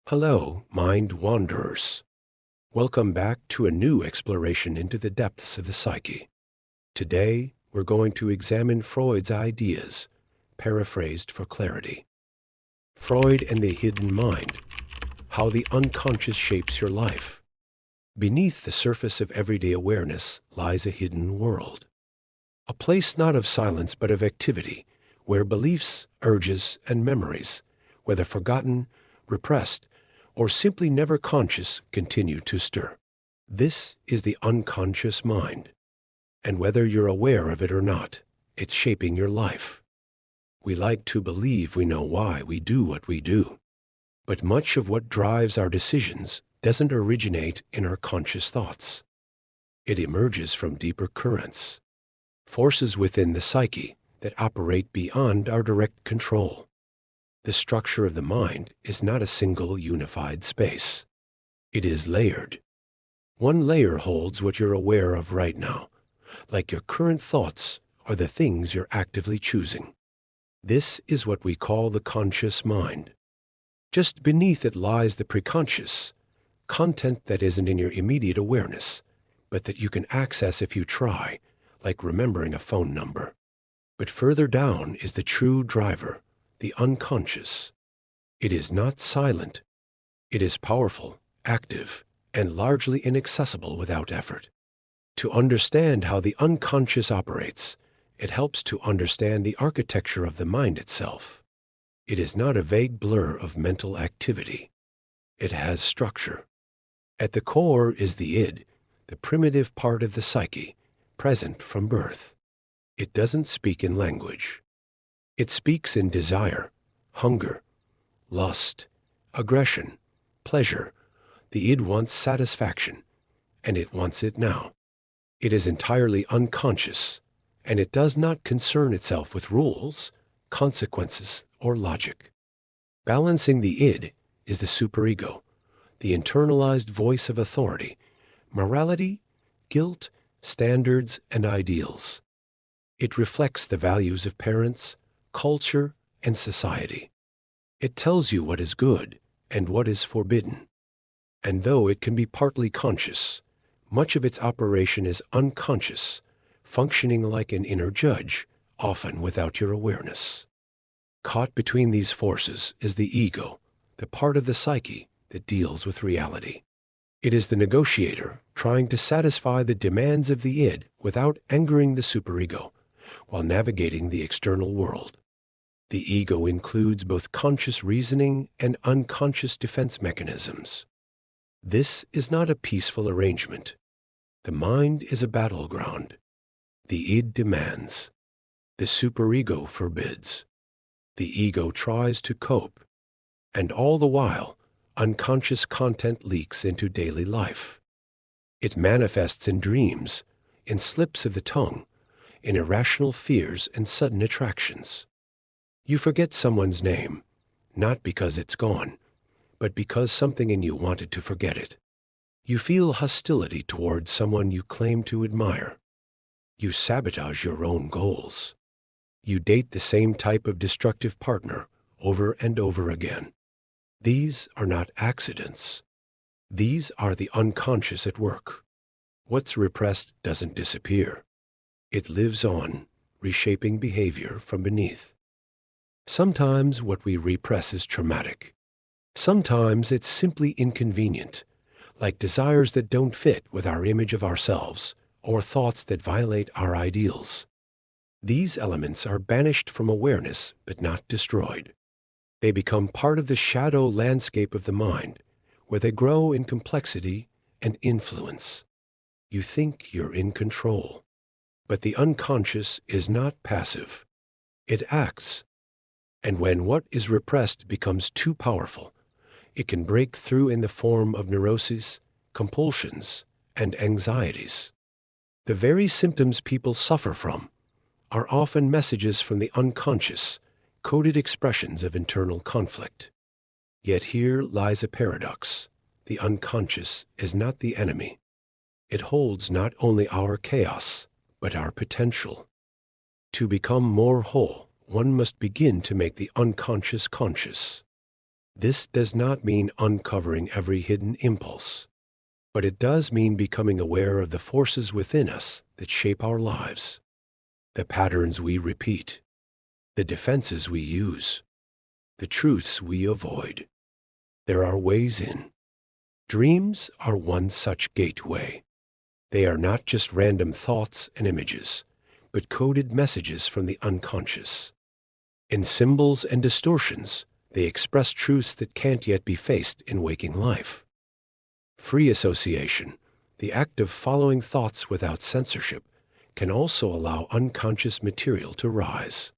Hello, mind wanderers. Welcome back to a new exploration into the depths of the psyche. Today, we're going to examine Freud's ideas, paraphrased for clarity. Freud and the hidden mind, how the unconscious shapes your life. Beneath the surface of everyday awareness lies a hidden world. A place not of silence but of activity, where beliefs, urges, and memories, whether forgotten, repressed, or simply never conscious, continue to stir. This is the unconscious mind, and whether you're aware of it or not, it's shaping your life. We like to believe we know why we do what we do, but much of what drives our decisions doesn't originate in our conscious thoughts. It emerges from deeper currents, forces within the psyche that operate beyond our direct control. The structure of the mind is not a single unified space. It is layered. One layer holds what you're aware of right now, like your current thoughts or the things you're actively choosing. This is what we call the conscious mind. Just beneath it lies the preconscious, content that isn't in your immediate awareness, but that you can access if you try, like remembering a phone number. But further down is the true driver, the unconscious. It is not silent. It is powerful, active, and largely inaccessible without effort. To understand how the unconscious operates, it helps to understand the architecture of the mind itself. It is not a vague blur of mental activity. It has structure. At the core is the id, the primitive part of the psyche, present from birth. It doesn't speak in language. It speaks in desire, hunger, lust, aggression, pleasure. The id wants satisfaction, and it wants it now. It is entirely unconscious, and it does not concern itself with rules, consequences, or logic. Balancing the id is the superego, the internalized voice of authority, morality, guilt, standards, and ideals. It reflects the values of parents, culture, and society. It tells you what is good and what is forbidden. And though it can be partly conscious, much of its operation is unconscious, functioning like an inner judge, often without your awareness. Caught between these forces is the ego, the part of the psyche that deals with reality. It is the negotiator trying to satisfy the demands of the id without angering the superego, while navigating the external world. The ego includes both conscious reasoning and unconscious defense mechanisms. This is not a peaceful arrangement. The mind is a battleground. The id demands. The superego forbids. The ego tries to cope. And all the while, unconscious content leaks into daily life. It manifests in dreams, in slips of the tongue, in irrational fears and sudden attractions. You forget someone's name, not because it's gone, but because something in you wanted to forget it. You feel hostility towards someone you claim to admire. You sabotage your own goals. You date the same type of destructive partner over and over again. These are not accidents. These are the unconscious at work. What's repressed doesn't disappear. It lives on, reshaping behavior from beneath. Sometimes what we repress is traumatic. Sometimes it's simply inconvenient, like desires that don't fit with our image of ourselves or thoughts that violate our ideals. These elements are banished from awareness but not destroyed. They become part of the shadow landscape of the mind, where they grow in complexity and influence. You think you're in control, but the unconscious is not passive. It acts. And when what is repressed becomes too powerful, it can break through in the form of neuroses, compulsions, and anxieties. The very symptoms people suffer from are often messages from the unconscious, coded expressions of internal conflict. Yet here lies a paradox. The unconscious is not the enemy. It holds not only our chaos, but our potential. To become more whole, one must begin to make the unconscious conscious. This does not mean uncovering every hidden impulse, but it does mean becoming aware of the forces within us that shape our lives, the patterns we repeat, the defenses we use, the truths we avoid. There are ways in. Dreams are one such gateway. They are not just random thoughts and images, but coded messages from the unconscious. In symbols and distortions, they express truths that can't yet be faced in waking life. Free association, the act of following thoughts without censorship, can also allow unconscious material to rise.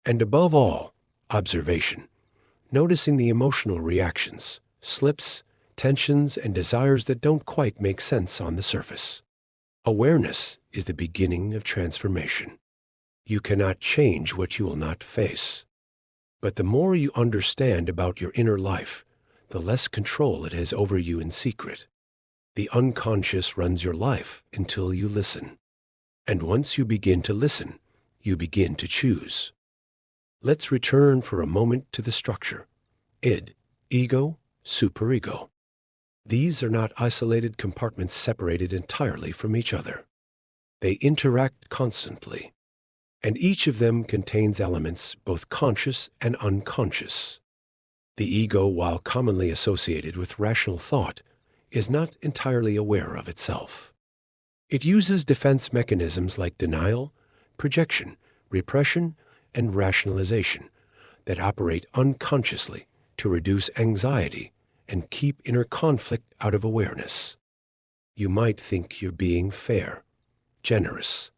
And above all, observation, noticing the emotional reactions, slips, tensions, and desires that don't quite make sense on the surface. Awareness is the beginning of transformation. You cannot change what you will not face. But the more you understand about your inner life, the less control it has over you in secret. The unconscious runs your life until you listen. And once you begin to listen, you begin to choose. Let's return for a moment to the structure. Id, ego, superego. These are not isolated compartments separated entirely from each other. They interact constantly, and each of them contains elements both conscious and unconscious. The ego, while commonly associated with rational thought, is not entirely aware of itself. It uses defense mechanisms like denial, projection, repression, and rationalization that operate unconsciously to reduce anxiety and keep inner conflict out of awareness. You might think you're being fair, generous,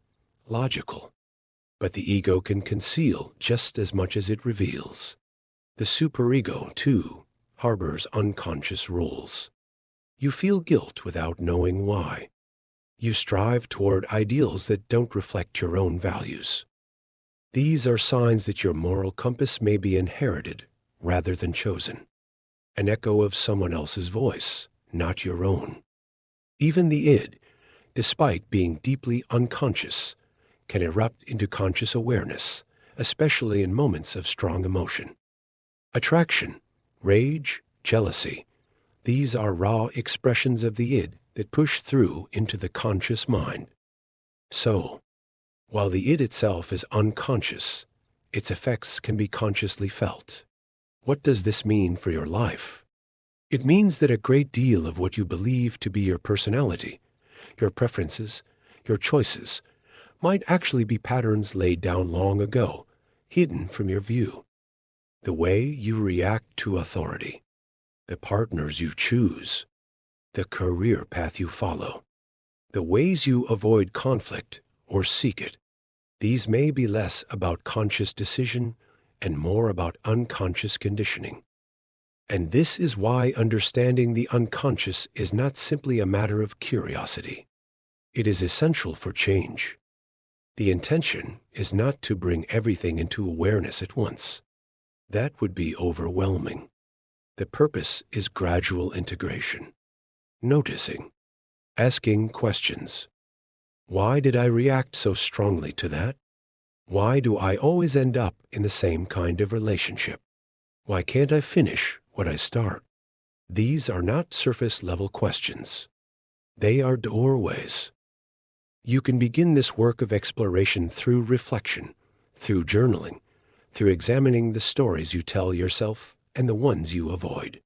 logical, but the ego can conceal just as much as it reveals. The superego, too, harbors unconscious rules. You feel guilt without knowing why. You strive toward ideals that don't reflect your own values. These are signs that your moral compass may be inherited rather than chosen, an echo of someone else's voice, not your own. Even the id, despite being deeply unconscious, can erupt into conscious awareness, especially in moments of strong emotion. Attraction, rage, jealousy, these are raw expressions of the id that push through into the conscious mind. So, while the id itself is unconscious, its effects can be consciously felt. What does this mean for your life? It means that a great deal of what you believe to be your personality, your preferences, your choices, might actually be patterns laid down long ago, hidden from your view. The way you react to authority, the partners you choose, the career path you follow, the ways you avoid conflict or seek it. These may be less about conscious decision and more about unconscious conditioning. And this is why understanding the unconscious is not simply a matter of curiosity. It is essential for change. The intention is not to bring everything into awareness at once. That would be overwhelming. The purpose is gradual integration. Noticing, asking questions. Why did I react so strongly to that? Why do I always end up in the same kind of relationship? Why can't I finish what I start? These are not surface-level questions. They are doorways. You can begin this work of exploration through reflection, through journaling, through examining the stories you tell yourself and the ones you avoid.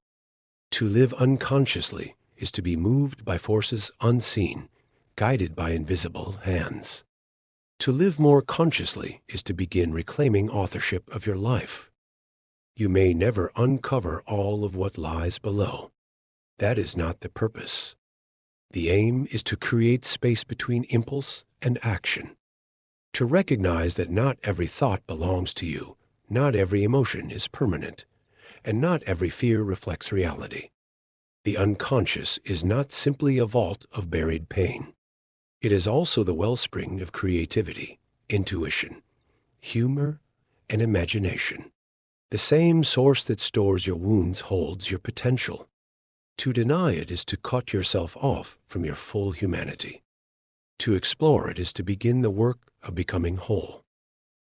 To live unconsciously is to be moved by forces unseen, guided by invisible hands. To live more consciously is to begin reclaiming authorship of your life. You may never uncover all of what lies below. That is not the purpose. The aim is to create space between impulse and action. To recognize that not every thought belongs to you, not every emotion is permanent, and not every fear reflects reality. The unconscious is not simply a vault of buried pain. It is also the wellspring of creativity, intuition, humor, and imagination. The same source that stores your wounds holds your potential. To deny it is to cut yourself off from your full humanity. To explore it is to begin the work of becoming whole.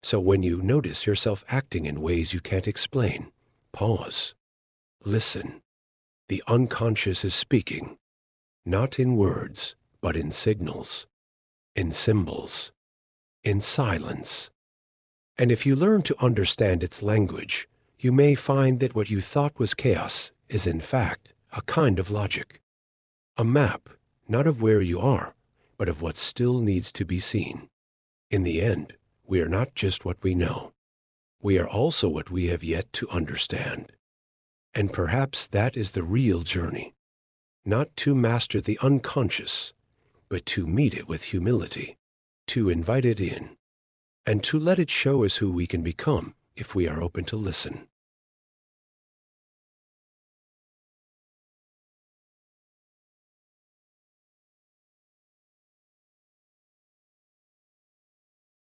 So when you notice yourself acting in ways you can't explain, pause. Listen. The unconscious is speaking, not in words, but in signals, in symbols, in silence. And if you learn to understand its language, you may find that what you thought was chaos is in fact a kind of logic. A map, not of where you are, but of what still needs to be seen. In the end, we are not just what we know. We are also what we have yet to understand. And perhaps that is the real journey. Not to master the unconscious, but to meet it with humility, to invite it in, and to let it show us who we can become if we are open to listen.